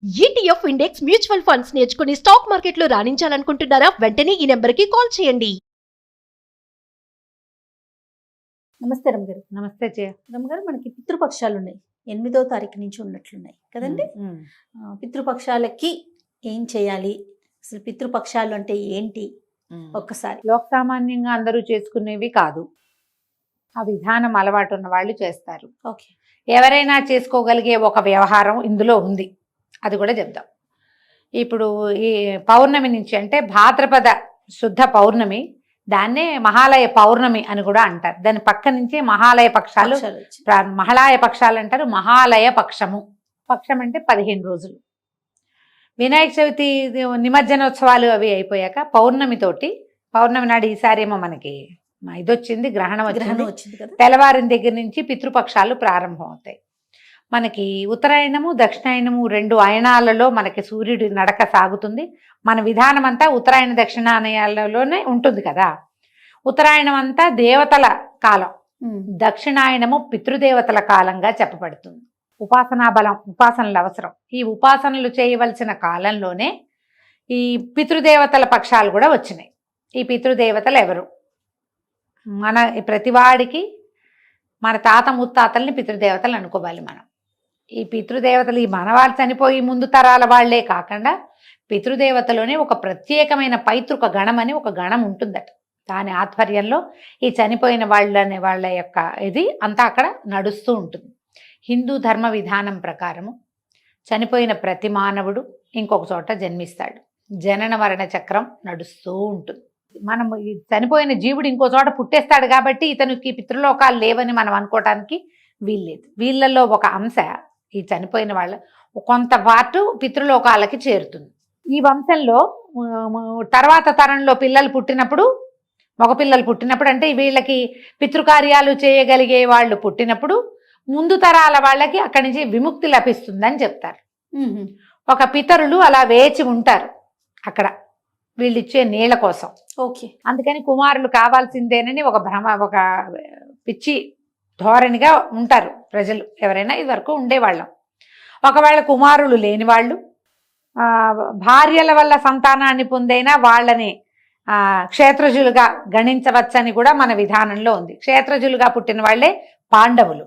ETF index mutual funds నేర్చుకుని stock మార్కెట్లో రాణించాలనుకుంటున్నారా? వెంటనే ఈ నెంబర్కి కాల్ చేయండి. నమస్తే రమ్మగారు. నమస్తే జయ. రమ్మగారు, మనకి పితృపక్షాలు ఉన్నాయి. 8వ తారీఖు నుంచి ఉన్నట్లున్నాయి కదండి. పితృపక్షాలకి ఏం చేయాలి, అసలు పితృపక్షాలు అంటే ఏంటి ఒక్కసారి? లోక్ సామాన్యంగా అందరూ చేసుకునేవి కాదు, ఆ విధానం అలవాటు ఉన్న వాళ్ళు చేస్తారు. ఓకే, ఎవరైనా చేసుకోగలిగే ఒక వ్యవహారం ఇందులో ఉంది, అది కూడా చెప్దాం. ఇప్పుడు ఈ పౌర్ణమి నుంచి, అంటే భాద్రపద శుద్ధ పౌర్ణమి, దాన్నే మహాలయ పౌర్ణమి అని కూడా అంటారు. దాని పక్క నుంచి మహాలయ పక్షాలు, మహాలయ పక్షాలు అంటారు. మహాలయ పక్షము, పక్షం అంటే 15 రోజులు. వినాయక చవితి నిమజ్జనోత్సవాలు అవి అయిపోయాక పౌర్ణమి నాడు ఈసారి ఏమో మనకి ఇది వచ్చింది, గ్రహణం వచ్చింది కదా. తెల్లవారిన దగ్గర నుంచి పితృపక్షాలు ప్రారంభం అవుతాయి. మనకి ఉత్తరాయణము దక్షిణాయనము 2 అయనాలలో మనకి సూర్యుడి నడక సాగుతుంది. మన విధానం అంతా ఉత్తరాయణ దక్షిణాయనాలలోనే ఉంటుంది కదా. ఉత్తరాయణం అంతా దేవతల కాలం, దక్షిణాయనము పితృదేవతల కాలంగా చెప్పబడుతుంది. ఉపాసనా బలం, ఉపాసనలు అవసరం. ఈ ఉపాసనలు చేయవలసిన కాలంలోనే ఈ పితృదేవతల పక్షాలు కూడా వచ్చినాయి. ఈ పితృదేవతలు ఎవరు? మన ప్రతివాడికి మన తాత ముత్తాతల్ని పితృదేవతలు అనుకోవాలి మనం. ఈ పితృదేవతలు ఈ మనవాళ్ళు చనిపోయి ముందు తరాల వాళ్లే కాకుండా పితృదేవతలోనే ఒక ప్రత్యేకమైన పైతృక గణం అని ఒక గణం ఉంటుందట. దాని ఆధ్వర్యంలో ఈ చనిపోయిన వాళ్ళ యొక్క ఇది అంతా అక్కడ నడుస్తూ ఉంటుంది. హిందూ ధర్మ విధానం ప్రకారము చనిపోయిన ప్రతి మానవుడు ఇంకొక చోట జన్మిస్తాడు. జనన మరణ చక్రం నడుస్తూ ఉంటుంది. మనం ఈ చనిపోయిన జీవుడు ఇంకో చోట పుట్టేస్తాడు కాబట్టి ఇతనికి పితృలోకాలు లేవని మనం అనుకోవటానికి వీల్లేదు. వీళ్ళల్లో ఒక అంశ, ఈ చనిపోయిన వాళ్ళ కొంత పాటు పితృలోకాలకి చేరుతుంది. ఈ వంశంలో తర్వాత తరంలో పిల్లలు పుట్టినప్పుడు, మగపిల్లలు పుట్టినప్పుడు, అంటే వీళ్ళకి పితృకార్యాలు చేయగలిగే వాళ్ళు పుట్టినప్పుడు ముందు తరాల వాళ్ళకి అక్కడి నుంచి విముక్తి లభిస్తుందని చెప్తారు. ఒక పితరులు అలా వేచి ఉంటారు అక్కడ వీళ్ళిచ్చే నీళ్ల కోసం. ఓకే, అందుకని కుమారులు కావాల్సిందేనని ఒక ఒక పిచ్చి ధోరణిగా ఉంటారు ప్రజలు. ఎవరైనా ఇది వరకు ఉండేవాళ్ళం. ఒకవేళ కుమారులు లేని వాళ్ళు భార్యల వల్ల సంతానాన్ని పొందైనా వాళ్ళని క్షేత్రజులుగా గణించవచ్చని కూడా మన విధానంలో ఉంది. క్షేత్రజులుగా పుట్టిన వాళ్ళే పాండవులు.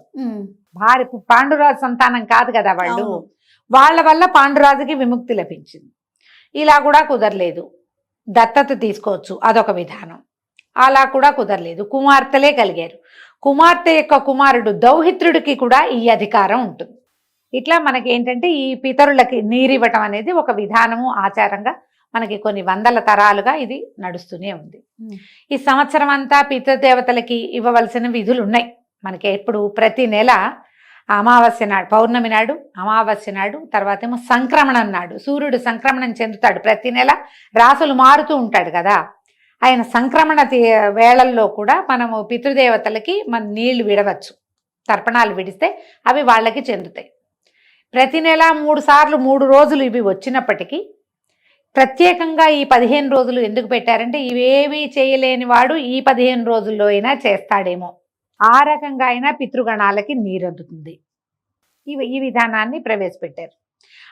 పాండురాజు సంతానం కాదు కదా వాళ్ళు. వాళ్ళ వల్ల పాండురాజుకి విముక్తి లభించింది. ఇలా కూడా కుదరలేదు, దత్తత తీసుకోవచ్చు, అదొక విధానం. అలా కూడా కుదరలేదు, కుమార్తెలే కలిగారు. కుమార్తె యొక్క కుమారుడు దౌహిత్రుడికి కూడా ఈ అధికారం ఉంటుంది. ఇట్లా మనకి ఏంటంటే ఈ పితరులకి నీరివ్వటం అనేది ఒక విధానము, ఆచారంగా మనకి కొన్ని వందల తరాలుగా ఇది నడుస్తూనే ఉంది. ఈ సంవత్సరం అంతా పితృదేవతలకి ఇవ్వవలసిన విధులు ఉన్నాయి మనకి. ఎప్పుడు ప్రతి నెల అమావాస్య నాడు, పౌర్ణమి నాడు, అమావాస్య నాడు, తర్వాత ఏమో సంక్రమణం నాడు సూర్యుడు సంక్రమణం చెందుతాడు. ప్రతి నెల రాసులు మారుతూ ఉంటాడు కదా. ఆయన సంక్రమణ వేళల్లో కూడా మనము పితృదేవతలకి మన నీళ్లు విడవచ్చు. తర్పణాలు విడిస్తే అవి వాళ్ళకి చెందుతాయి. ప్రతి నెల 3 సార్లు 3 రోజులు ఇవి వచ్చినప్పటికీ ప్రత్యేకంగా ఈ 15 రోజులు ఎందుకు పెట్టారంటే ఇవేవీ చేయలేని వాడు ఈ 15 రోజుల్లో అయినా చేస్తాడేమో, ఆ రకంగా అయినా పితృగణాలకి నీరందుతుంది. ఈ విధానాన్ని ప్రవేశపెట్టారు.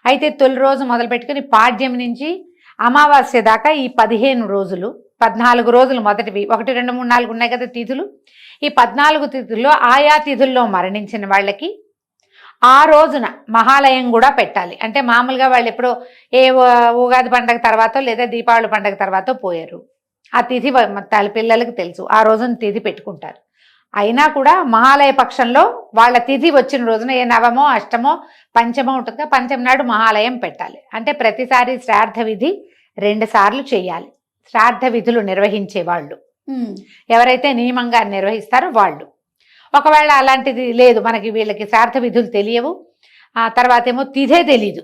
అయితే తొలి రోజు మొదలు పెట్టుకుని పాడ్యం నుంచి అమావాస్య దాకా ఈ 15 రోజులు, 14 రోజులు మొదటివి, 1, 2, 3, 4 ఉన్నాయి కదా తిథులు. ఈ 14 తిథుల్లో ఆయా తిథుల్లో మరణించిన వాళ్ళకి ఆ రోజున మహాలయం కూడా పెట్టాలి. అంటే మామూలుగా వాళ్ళు ఎప్పుడో ఏ ఉగాది పండగ తర్వాత లేదా దీపావళి పండగ తర్వాత పోయారు. ఆ తిథి పిల్లలకి తెలుసు, ఆ రోజున తిథి పెట్టుకుంటారు. అయినా కూడా మహాలయ పక్షంలో వాళ్ళ తిథి వచ్చిన రోజున ఏ నవమో అష్టమో పంచమో ఉంటుందిగా, పంచమి నాడు మహాలయం పెట్టాలి. అంటే ప్రతిసారి శ్రాద్ధ విధి 2 సార్లు చేయాలి. శ్రాద్ధ విధులు నిర్వహించే వాళ్ళు ఎవరైతే నియమంగా నిర్వహిస్తారో వాళ్ళు. ఒకవేళ అలాంటిది లేదు, మనకి వీళ్ళకి శ్రాద్ధ విధులు తెలియవు, ఆ తర్వాత ఏమో తిథే తెలీదు,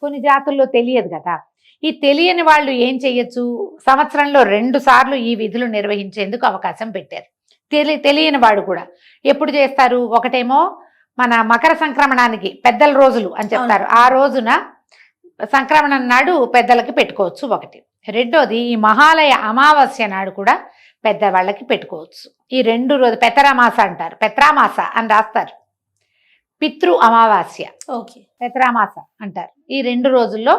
కొన్ని జాతుల్లో తెలియదు కదా. ఈ తెలియని వాళ్ళు ఏం చెయ్యొచ్చు, సంవత్సరంలో 2 సార్లు ఈ విధులు నిర్వహించేందుకు అవకాశం పెట్టారు. తెలియని వాడు కూడా ఎప్పుడు చేస్తారు? ఒకటేమో మన మకర సంక్రమణానికి పెద్దల రోజులు అని చెప్తారు, ఆ రోజున సంక్రమణం నాడు పెద్దలకి పెట్టుకోవచ్చు ఒకటి. రెండోది ఈ మహాలయ అమావాస్య నాడు కూడా పెద్దవాళ్ళకి పెట్టుకోవచ్చు. ఈ 2 రోజు పెత్తరామాస అంటారు, పెత్రామాస అని రాస్తారు. పితృ అమావాస్య, ఓకే. పితరామాస అంటారు. ఈ 2 రోజుల్లో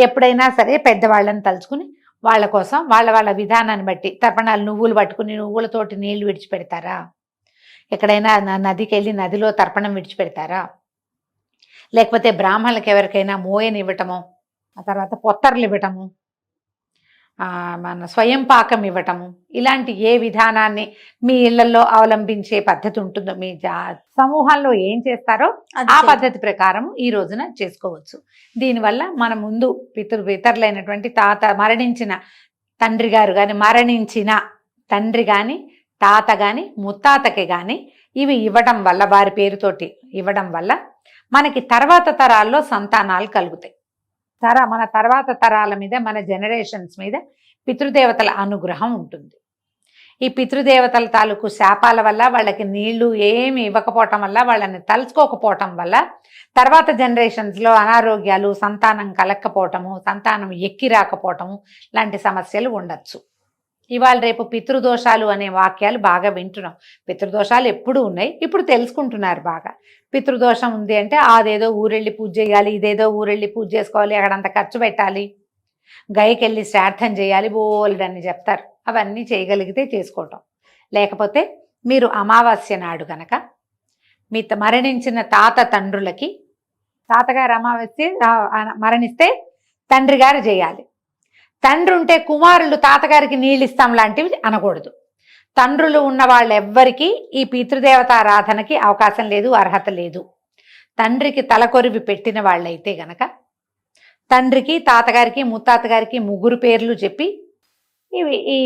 ఎప్పుడైనా సరే పెద్దవాళ్ళని తలుచుకుని వాళ్ళ కోసం వాళ్ళ విధానాన్ని బట్టి తర్పణాలు నువ్వులు పట్టుకుని నువ్వులతోటి నీళ్లు విడిచిపెడతారా, ఎక్కడైనా నదికి వెళ్ళి నదిలో తర్పణం విడిచిపెడతారా, లేకపోతే బ్రాహ్మణులకు ఎవరికైనా మోయని ఇవ్వటము, ఆ తర్వాత పొత్తర్లు ఇవ్వటము, మన స్వయం పాకం ఇవ్వటము, ఇలాంటి ఏ విధానాన్ని మీ ఇళ్లలో అవలంబించే పద్ధతి ఉంటుందో, మీ సమూహంలో ఏం చేస్తారో ఆ పద్ధతి ప్రకారం ఈ రోజున చేసుకోవచ్చు. దీనివల్ల మన ముందు పితరులైనటువంటి మరణించిన తండ్రి గారు కానీ, మరణించిన తండ్రి కానీ, తాత కానీ, ముత్తాతకి కానీ ఇవి ఇవ్వడం వల్ల, వారి పేరుతోటి ఇవ్వడం వల్ల మనకి తర్వాత తరాల్లో సంతానాలు కలుగుతాయి. మన తర్వాత తరాల మీద, మన జనరేషన్స్ మీద పితృదేవతల అనుగ్రహం ఉంటుంది. ఈ పితృదేవతల తాలూకు శాపాల వల్ల, వాళ్ళకి నీళ్లు ఏమి ఇవ్వకపోవటం వల్ల, వాళ్ళని తలుచుకోకపోవటం వల్ల తర్వాత జనరేషన్స్లో అనారోగ్యాలు, సంతానం కలక్కపోవటము, సంతానం ఎక్కి రాకపోవటము లాంటి సమస్యలు ఉండొచ్చు. ఇవాళ రేపు పితృదోషాలు అనే వాక్యాలు బాగా వింటున్నాం. పితృదోషాలు ఎప్పుడు ఉన్నాయి, ఇప్పుడు తెలుసుకుంటున్నారు బాగా. పితృదోషం ఉంది అంటే అదేదో ఊరెళ్ళి పూజ చేయాలి, ఇదేదో ఊరెళ్ళి పూజ చేసుకోవాలి, అక్కడంత ఖర్చు పెట్టాలి, గైకెళ్ళి శ్రార్థం చేయాలి, బోల్డని చెప్తారు. అవన్నీ చేయగలిగితే చేసుకోవటం. లేకపోతే మీరు అమావాస్య నాడు కనుక మీ మరణించిన తండ్రులకి, తాతగారు అమావాస్య మరణిస్తే తండ్రి గారు చేయాలి. తండ్రి ఉంటే కుమారులు తాతగారికి నీళ్ళు ఇస్తాం లాంటివి అనకూడదు. తండ్రులు ఉన్న వాళ్ళెవ్వరికీ ఈ పితృదేవతారాధనకి అవకాశం లేదు, అర్హత లేదు. తండ్రికి తలకొరివి పెట్టిన వాళ్ళైతే గనక తండ్రికి, తాతగారికి, ముత్తాతగారికి 3 పేర్లు చెప్పి ఈ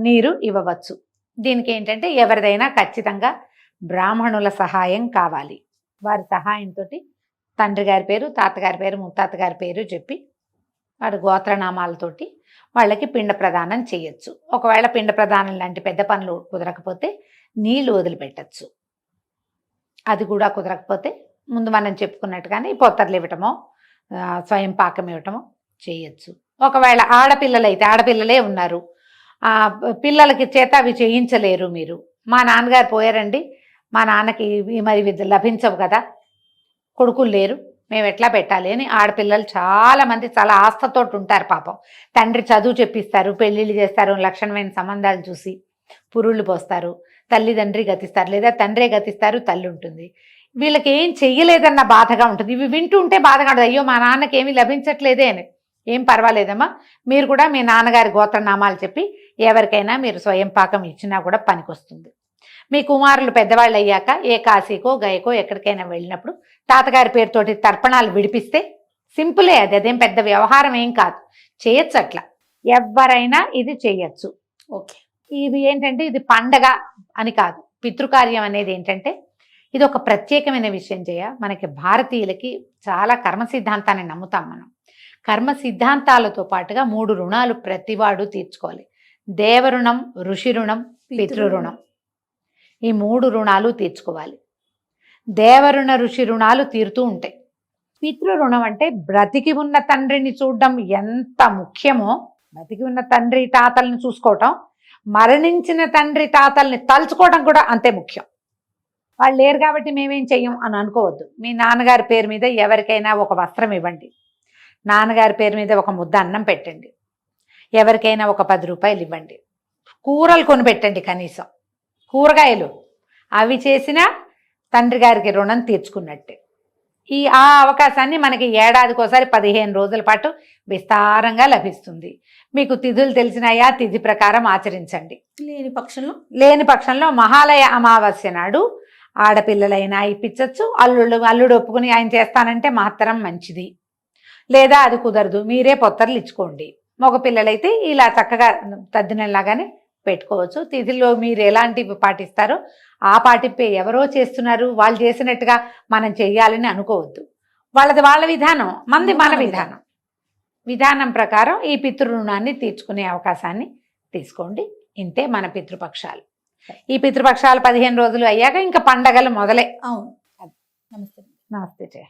నీరు ఇవ్వవచ్చు. దీనికి ఏంటంటే ఎవరిదైనా ఖచ్చితంగా బ్రాహ్మణుల సహాయం కావాలి. వారి సహాయంతో తండ్రి గారి పేరు, తాతగారి పేరు, ముత్తాతగారి పేరు చెప్పి వాడి గోత్రనామాలతోటి వాళ్ళకి పిండ ప్రదానం చేయొచ్చు. ఒకవేళ పిండ ప్రదానం లాంటి పెద్ద పనులు కుదరకపోతే నీళ్లు వదిలిపెట్టచ్చు. అది కూడా కుదరకపోతే ముందు మనం చెప్పుకున్నట్టుగానే పొత్తర్లు ఇవ్వటమో, స్వయం పాకం ఇవ్వటమో చేయొచ్చు. ఒకవేళ ఆడపిల్లలైతే, ఆడపిల్లలే ఉన్నారు, పిల్లలకి చేత అవి చేయించలేరు మీరు, మా నాన్నగారు పోయారండి, మా నాన్నకి మరి లభించవు కదా, కొడుకులు లేరు, మేము ఎట్లా పెట్టాలి అని ఆడపిల్లలు చాలామంది చాలా ఆస్థతోటి ఉంటారు. పాపం తండ్రి చదువు చెప్పిస్తారు, పెళ్ళిళ్ళు చేస్తారు, లక్షణమైన సంబంధాలు చూసి పురుళ్ళు పోస్తారు, తల్లిదండ్రి గతిస్తారు, లేదా తండ్రే గతిస్తారు, తల్లి ఉంటుంది. వీళ్ళకి ఏం చెయ్యలేదన్న బాధగా ఉంటుంది. ఇవి వింటూ ఉంటే బాధగా ఉంటుంది, అయ్యో మా నాన్నకి ఏమీ లభించట్లేదే అని. ఏం పర్వాలేదమ్మా, మీరు కూడా మీ నాన్నగారి గోత్రనామాలు చెప్పి ఎవరికైనా మీరు స్వయం పాకం ఇచ్చినా కూడా పనికొస్తుంది. మీ కుమారులు పెద్దవాళ్ళు అయ్యాక ఏ కాశీకో గయకో ఎక్కడికైనా వెళ్ళినప్పుడు తాతగారి పేరుతోటి తర్పణాలు విడిపిస్తే సింపులే, అదేం పెద్ద వ్యవహారం ఏం కాదు, చేయొచ్చు. అట్లా ఎవరైనా ఇది చేయొచ్చు. ఓకే. ఇది ఏంటంటే ఇది పండగ అని కాదు, పితృకార్యం అనేది ఏంటంటే ఇది ఒక ప్రత్యేకమైన విషయం. మనకి భారతీయులకి చాలా కర్మ సిద్ధాంతాన్ని నమ్ముతాం మనం. కర్మ సిద్ధాంతాలతో పాటుగా 3 రుణాలు ప్రతివాడు తీర్చుకోవాలి. దేవరుణం, ఋషి రుణం, పితృరుణం. ఈ 3 రుణాలు తీర్చుకోవాలి. దేవరుణ, ఋషి రుణాలు తీరుతూ ఉంటాయి. పితృరుణం అంటే బ్రతికి ఉన్న తండ్రిని చూడడం ఎంత ముఖ్యమో, బ్రతికి ఉన్న తండ్రి తాతల్ని చూసుకోవటం, మరణించిన తండ్రి తాతల్ని తలుచుకోవడం కూడా అంతే ముఖ్యం. వాళ్ళు లేరు కాబట్టి మేమేం చెయ్యం అని అనుకోవద్దు. మీ నాన్నగారి పేరు మీద ఎవరికైనా ఒక వస్త్రం ఇవ్వండి, నాన్నగారి పేరు మీద ఒక ముద్ద అన్నం పెట్టండి, ఎవరికైనా ఒక 10 రూపాయలు ఇవ్వండి, కూరలు కొనిపెట్టండి, కనీసం కూరగాయలు అవి చేసినా తండ్రి గారికి రుణం తీర్చుకున్నట్టే. ఆ అవకాశాన్ని మనకి ఏడాదికోసారి 15 రోజుల పాటు విస్తారంగా లభిస్తుంది. మీకు తిథులు తెలిసినాయా, తిథి ప్రకారం ఆచరించండి. లేని పక్షంలో మహాలయ అమావాస్య నాడు ఆడపిల్లలైనా ఇప్పించవచ్చు. అల్లుడు ఒప్పుకుని ఆయన చేస్తానంటే మహత్తరం మంచిది, లేదా అది కుదరదు మీరే పొత్తర్లు ఇచ్చుకోండి. మగపిల్లలైతే ఇలా చక్కగా తద్దినలాగానే పెట్టుకోవచ్చు. తిథిలో మీరు ఎలాంటివి పాటిస్తారో ఆ పాటింపే. ఎవరో చేస్తున్నారు వాళ్ళు చేసినట్టుగా మనం చెయ్యాలని అనుకోవద్దు. వాళ్ళది వాళ్ళ విధానం, మనది మన విధానం ప్రకారం ఈ పితృరుణాన్ని తీర్చుకునే అవకాశాన్ని తీసుకోండి. ఇంతే మన పితృపక్షాలు. ఈ పితృపక్షాలు 15 రోజులు అయ్యాక ఇంకా పండగలు మొదలే. అవును. నమస్తే. నమస్తే జయ.